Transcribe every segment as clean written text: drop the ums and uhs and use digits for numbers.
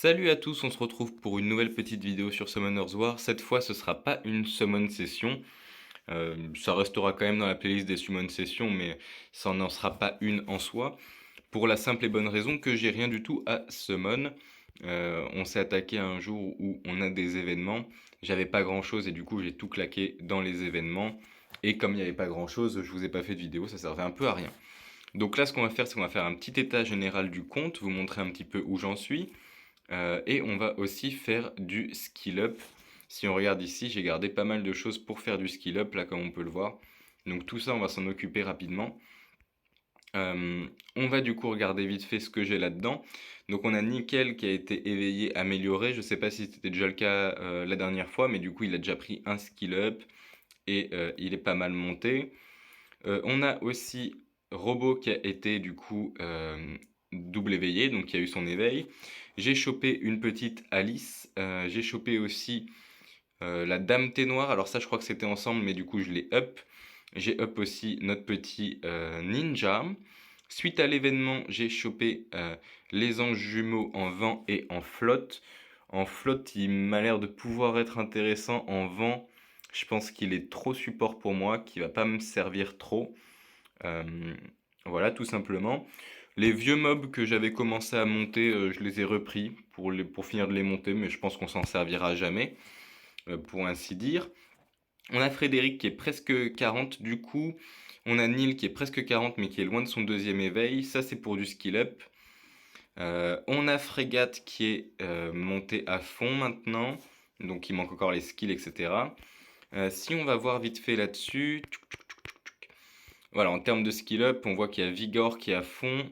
Salut à tous, on se retrouve pour une nouvelle petite vidéo sur Summoner's War. Cette fois, ce sera pas une summon session. Ça restera quand même dans la playlist des summon sessions, mais ça n'en sera pas une en soi. Pour la simple et bonne raison que j'ai rien du tout à summon. On s'est attaqué à un jour où on a des événements. J'avais pas grand chose et du coup j'ai tout claqué dans les événements. Et comme il n'y avait pas grand chose, je vous ai pas fait de vidéo, ça servait un peu à rien. Donc là, ce qu'on va faire, c'est qu'on va faire un petit état général du compte, vous montrer un petit peu où j'en suis. Et on va aussi faire du skill up. Si on regarde ici, j'ai gardé pas mal de choses pour faire du skill up, là comme on peut le voir. Donc tout ça, on va s'en occuper rapidement. On va du coup regarder vite fait ce que j'ai là-dedans. Donc on a Nickel qui a été éveillé, amélioré. Je sais pas si c'était déjà le cas la dernière fois, mais du coup il a déjà pris un skill up et il est pas mal monté. On a aussi Robot qui a été du coup double éveillé, donc qui a eu son éveil. J'ai chopé une petite Alice. J'ai chopé aussi la Dame Thé Noire. Alors ça, je crois que c'était ensemble, mais du coup, je l'ai up. J'ai up aussi notre petit ninja. Suite à l'événement, j'ai chopé les anges jumeaux en vent et en flotte. En flotte, il m'a l'air de pouvoir être intéressant. En vent, je pense qu'il est trop support pour moi, qu'il va pas me servir trop. Euh, voilà, tout simplement. Les vieux mobs que j'avais commencé à monter, je les ai repris pour finir de les monter, mais je pense qu'on s'en servira jamais, pour ainsi dire. On a Frédéric qui est presque 40, du coup. On a Neil qui est presque 40, mais qui est loin de son deuxième éveil. Ça, c'est pour du skill up. On a Frégate qui est monté à fond maintenant. Donc, il manque encore les skills, etc. Si on va voir vite fait là-dessus. Voilà, en termes de skill up, on voit qu'il y a Vigor qui est à fond.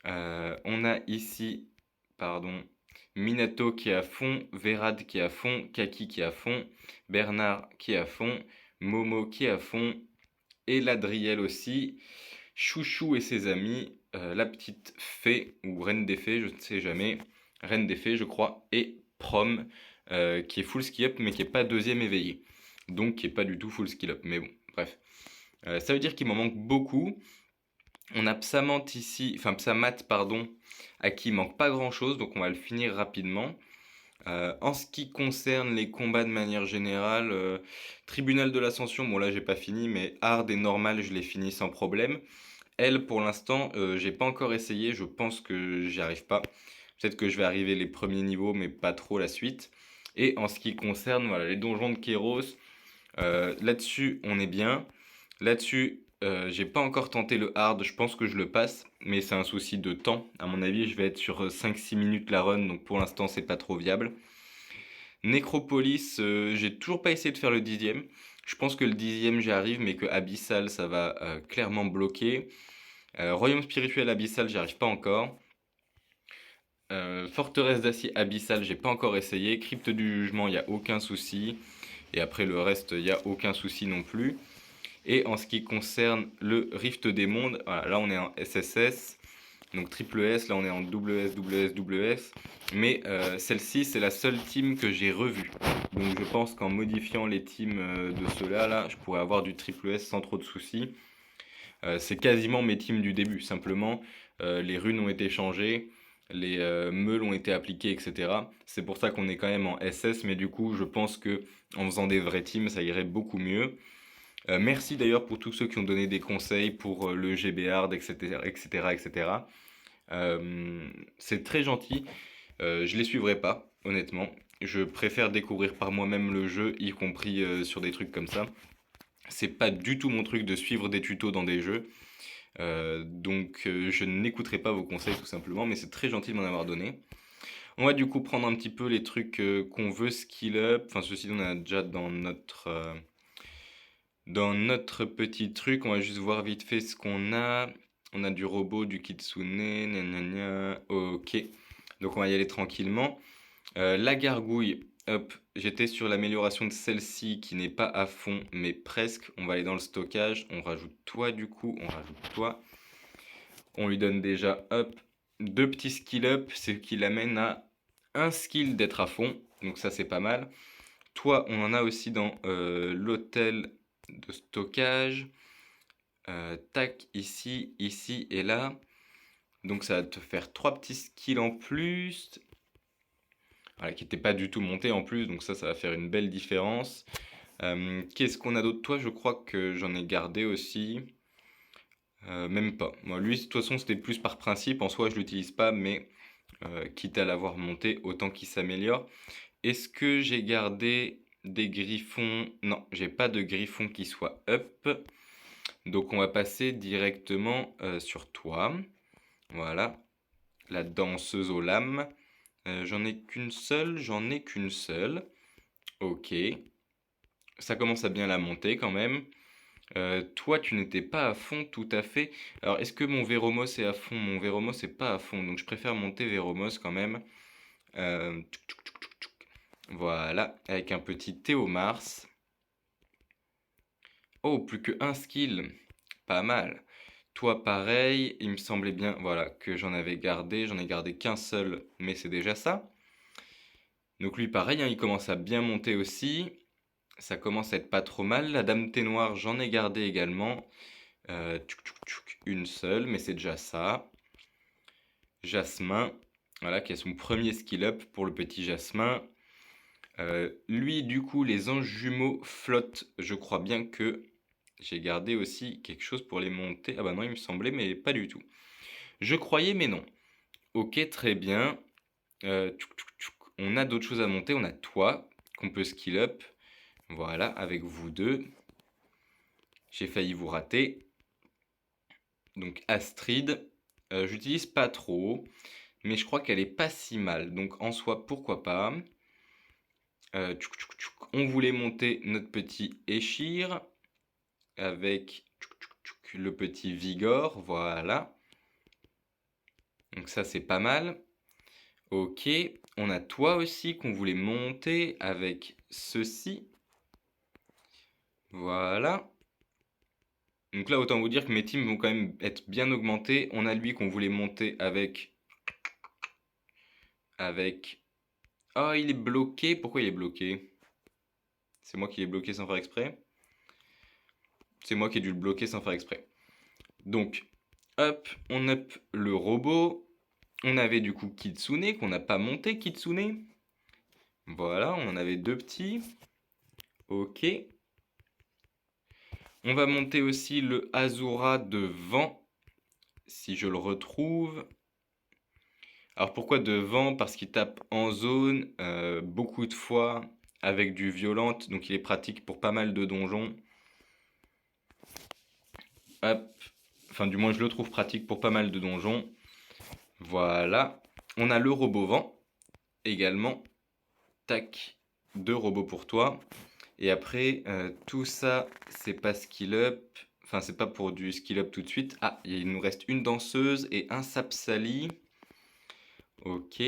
On a ici, pardon, Minato qui est à fond, Verad qui est à fond, Kaki qui est à fond, Bernard qui est à fond, Momo qui est à fond, et Ladriel aussi, Chouchou et ses amis, la petite fée, ou reine des fées, je ne sais jamais, reine des fées je crois, et Prom, qui est full skill up mais qui est pas deuxième éveillé. Donc qui est pas du tout full skill up, mais bon, bref. Ça veut dire qu'il m'en manque beaucoup. On a Psamat ici, enfin Psamat, pardon, à qui il manque pas grand-chose, donc on va le finir rapidement. En ce qui concerne les combats de manière générale, Tribunal de l'Ascension, bon là j'ai pas fini, mais Hard et Normal je l'ai fini sans problème. Elle, pour l'instant, j'ai pas encore essayé, je pense que j'y arrive pas. Peut-être que je vais arriver les premiers niveaux, mais pas trop la suite. Et en ce qui concerne voilà, les donjons de Kéros, là-dessus on est bien. Là-dessus, j'ai pas encore tenté le hard, je pense que je le passe, mais c'est un souci de temps. À mon avis, je vais être sur 5-6 minutes la run, donc pour l'instant, c'est pas trop viable. Nécropolis, j'ai toujours pas essayé de faire le dixième. Je pense que le dixième, j'y arrive, mais que Abyssal, ça va clairement bloquer. Royaume spirituel Abyssal, j'y arrive pas encore. Forteresse d'acier Abyssal, j'ai pas encore essayé. Crypte du jugement, il y a aucun souci. Et après le reste, il y a aucun souci non plus. Et en ce qui concerne le Rift des Mondes, voilà, là on est en SSS, donc triple S, là on est en double S, double S, double S. Mais celle-ci, c'est la seule team que j'ai revue. Donc je pense qu'en modifiant les teams de ceux-là, là, je pourrais avoir du triple S sans trop de soucis. C'est quasiment mes teams du début, simplement les runes ont été changées, les meules ont été appliquées, etc. C'est pour ça qu'on est quand même en SS, mais du coup je pense que en faisant des vrais teams, ça irait beaucoup mieux. Merci d'ailleurs pour tous ceux qui ont donné des conseils pour le GB Hard, etc., etc., etc. C'est très gentil. Je les suivrai pas, honnêtement. Je préfère découvrir par moi-même le jeu, y compris sur des trucs comme ça. C'est pas du tout mon truc de suivre des tutos dans des jeux. Donc je n'écouterai pas vos conseils tout simplement, mais c'est très gentil de m'en avoir donné. On va du coup prendre un petit peu les trucs qu'on veut skill up. Enfin, ceci on a déjà dans notre petit truc, on va juste voir vite fait ce qu'on a. On a du robot, du kitsune, gna gna gna. Ok. Donc on va y aller tranquillement. La gargouille, hop, j'étais sur l'amélioration de celle-ci qui n'est pas à fond, mais presque. On va aller dans le stockage. On rajoute toi du coup, on rajoute toi. On lui donne déjà, hop, deux petits skill up, ce qui l'amène à un skill d'être à fond. Donc ça c'est pas mal. Toi, on en a aussi dans l'hôtel de stockage. Tac, ici, ici et là. Donc ça va te faire trois petits skills en plus. voilà, qui n'était pas du tout monté en plus, donc ça va faire une belle différence. Qu'est-ce qu'on a d'autre? Toi, je crois que j'en ai gardé aussi. Même pas. Moi, lui, de toute façon, c'était plus par principe. En soi, je l'utilise pas, mais quitte à l'avoir monté, autant qu'il s'améliore. Est-ce que j'ai gardé des griffons? Non, j'ai pas de griffon qui soit up. Donc, on va passer directement sur toi. Voilà, la danseuse aux lames. J'en ai qu'une seule, j'en ai qu'une seule. Ok, ça commence à bien la monter quand même. Toi, tu n'étais pas à fond tout à fait. Alors, est-ce que mon Véromos est à fond? Mon Véromos est pas à fond, donc je préfère monter Véromos quand même. Tchouk, tchouk, tchouk, tchouk, tchouk. Voilà, avec un petit Théomars. Oh, plus que un skill. Pas mal. Toi, pareil, il me semblait bien, voilà, que j'en avais gardé. J'en ai gardé qu'un seul, mais c'est déjà ça. Donc lui, pareil, hein, il commence à bien monter aussi. Ça commence à être pas trop mal. La dame thé noire, j'en ai gardé également. Tchouk, tchouk, tchouk, une seule, mais c'est déjà ça. Jasmin, voilà, qui a son premier skill up pour le petit Jasmin. Lui, du coup, les anges jumeaux flottent. Je crois bien que j'ai gardé aussi quelque chose pour les monter. Ah bah non, il me semblait, mais pas du tout. Je croyais, mais non. Ok, très bien. Tchouk, tchouk, tchouk. On a d'autres choses à monter. On a toi, qu'on peut skill up. Voilà, avec vous deux. J'ai failli vous rater. Donc Astrid, j'utilise pas trop, mais je crois qu'elle est pas si mal. Donc en soi, pourquoi pas. Tchouk, tchouk, tchouk. On voulait monter notre petit Échir avec tchouk, tchouk, tchouk, le petit Vigor, voilà. Donc ça c'est pas mal. Ok, on a toi aussi qu'on voulait monter avec ceci. Voilà. Donc là, autant vous dire que mes teams vont quand même être bien augmentés. On a lui qu'on voulait monter avec... Oh, il est bloqué. Pourquoi il est bloqué? C'est moi qui l'ai bloqué sans faire exprès. C'est moi qui ai dû le bloquer sans faire exprès. Donc, hop, on up le robot. On avait du coup Kitsune qu'on n'a pas monté, Kitsune. Voilà, on en avait deux petits. Ok. On va monter aussi le Azura de vent, si je le retrouve. Alors pourquoi de vent? Parce qu'il tape en zone beaucoup de fois avec du violente, donc il est pratique pour pas mal de donjons. Hop, enfin du moins je le trouve pratique pour pas mal de donjons. Voilà. On a le robot vent également. Tac, deux robots pour toi. Et après, tout ça, c'est pas skill up. Enfin, c'est pas pour du skill up tout de suite. Ah, il nous reste une danseuse et un sapsali. Ok.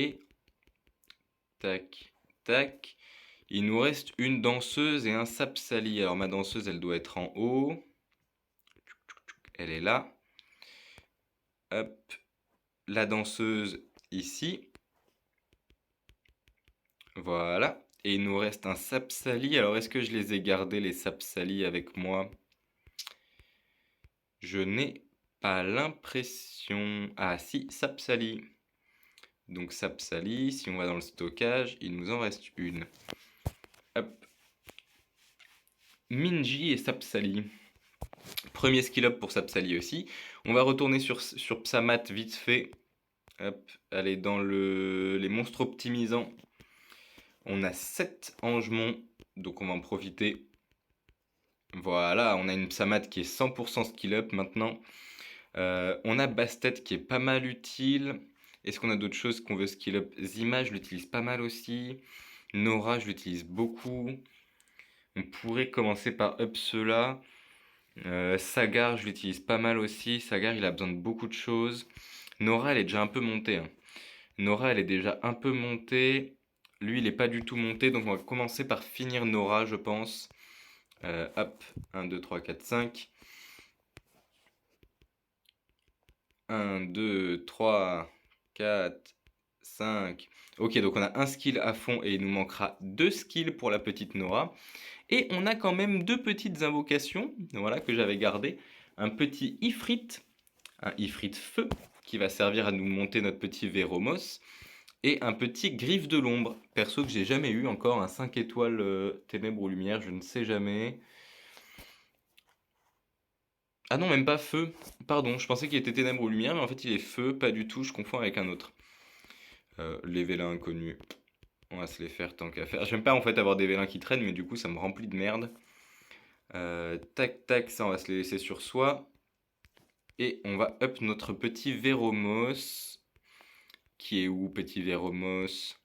Tac, tac. Il nous reste une danseuse et un sapsali. Alors ma danseuse, elle doit être en haut. Elle est là. Hop. La danseuse ici. Voilà. Et il nous reste un sapsali. Alors est-ce que je les ai gardés, les sapsali, avec moi? Je n'ai pas l'impression. Ah si, sapsali. Donc sapsali, si on va dans le stockage, il nous en reste une. Hop. Minji et sapsali. Premier skill up pour Sapsali aussi. On va retourner sur Psamat vite fait. Hop, aller dans les monstres optimisants. On a 7 angemons, donc on va en profiter. Voilà, on a une Psamat qui est 100% skill up maintenant. On a Bastet qui est pas mal utile. Est-ce qu'on a d'autres choses qu'on veut skill up? Zima, je l'utilise pas mal aussi. Nora, je l'utilise beaucoup. On pourrait commencer par up ceux-là. Sagar, je l'utilise pas mal aussi. Sagar, il a besoin de beaucoup de choses. Nora, elle est déjà un peu montée, hein. Nora, elle est déjà un peu montée. Lui, il est pas du tout monté. Donc, on va commencer par finir Nora, je pense. Hop, 1, 2, 3, 4, 5. 1, 2, 3, 4, 5. Ok, donc on a un skill à fond et il nous manquera 2 skills pour la petite Nora. Et on a quand même 2 petites invocations, voilà, que j'avais gardées. Un petit Ifrit, un Ifrit feu, qui va servir à nous monter notre petit Véromos. Et un petit griffe de l'ombre. Perso que j'ai jamais eu encore, un 5 étoiles ténèbres ou lumière, je ne sais jamais. Ah non, même pas feu. Pardon, je pensais qu'il était ténèbres ou lumière, mais en fait il est feu, pas du tout, je confonds avec un autre. Les vélins inconnus, on va se les faire tant qu'à faire. J'aime pas en fait avoir des vélins qui traînent, mais du coup ça me remplit de merde. Tac tac, ça on va se les laisser sur soi. Et on va up notre petit Véromos. Qui est où, petit Véromos?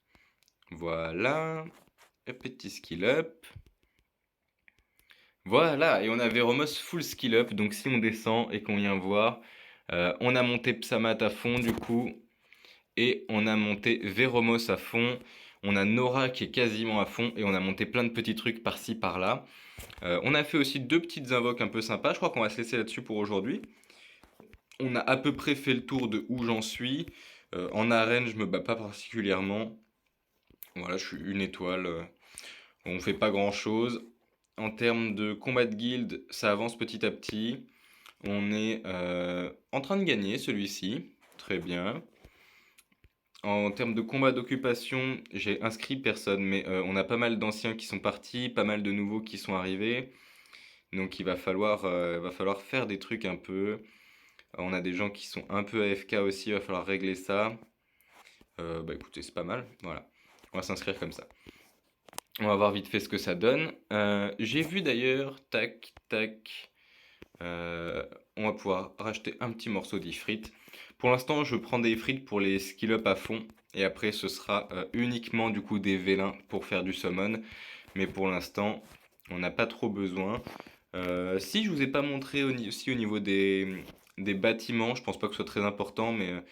Voilà. Un petit skill up. Voilà, et on a Véromos full skill up. Donc si on descend et qu'on vient voir, on a monté Psamat à fond du coup. Et on a monté Véromos à fond. On a Nora qui est quasiment à fond. Et on a monté plein de petits trucs par-ci par-là. On a fait aussi deux petites invoques un peu sympas. Je crois qu'on va se laisser là-dessus pour aujourd'hui. On a à peu près fait le tour de où j'en suis. En arène, je me bats pas particulièrement. Voilà, je suis une étoile. On fait pas grand-chose. En termes de combat de guilde, ça avance petit à petit. On est en train de gagner celui-ci. Très bien. En termes de combat d'occupation, j'ai inscrit personne, mais on a pas mal d'anciens qui sont partis, pas mal de nouveaux qui sont arrivés. Donc il va falloir faire des trucs un peu. On a des gens qui sont un peu AFK aussi, il va falloir régler ça. Bah écoutez, c'est pas mal. Voilà. On va s'inscrire comme ça. On va voir vite fait ce que ça donne. J'ai vu d'ailleurs, tac, tac, on va pouvoir racheter un petit morceau d'ifrit. Pour l'instant, je prends des ifrits pour les skill up à fond. Et après, ce sera uniquement du coup des vélins pour faire du summon. Mais pour l'instant, on n'a pas trop besoin. Si je vous ai pas montré aussi au niveau des bâtiments, je pense pas que ce soit très important, mais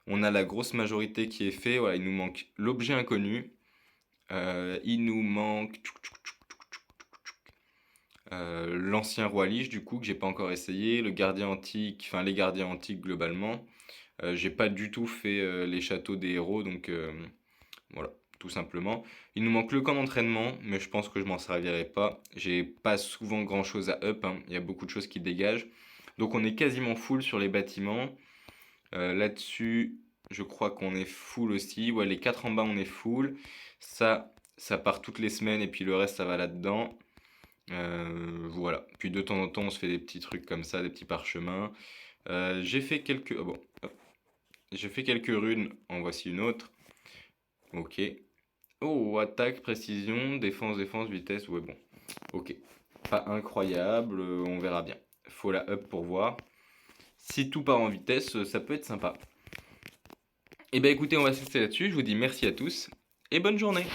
on a la grosse majorité qui est fait. Voilà, il nous manque l'objet inconnu. Il nous manque l'ancien roi Lich, du coup, que j'ai pas encore essayé, le gardien antique, enfin les gardiens antiques globalement. J'ai pas du tout fait les châteaux des héros, donc voilà, tout simplement. Il nous manque le camp d'entraînement, mais je pense que je m'en servirai pas. J'ai pas souvent grand chose à up, hein. Il y a beaucoup de choses qui dégagent. Donc on est quasiment full sur les bâtiments. Là-dessus, je crois qu'on est full aussi. Ouais, les 4 en bas, on est full. Ça part toutes les semaines et puis le reste, ça va là-dedans. Voilà. Puis de temps en temps, on se fait des petits trucs comme ça, des petits parchemins. J'ai fait quelques... oh bon, hop. J'ai fait quelques runes. En voici une autre. Ok. Oh, attaque, précision, défense, défense, vitesse. Ouais, bon. Ok. Pas incroyable, on verra bien. Faut la up pour voir. Si tout part en vitesse, ça peut être sympa. Et ben écoutez, on va se laisser là-dessus. Je vous dis merci à tous et bonne journée.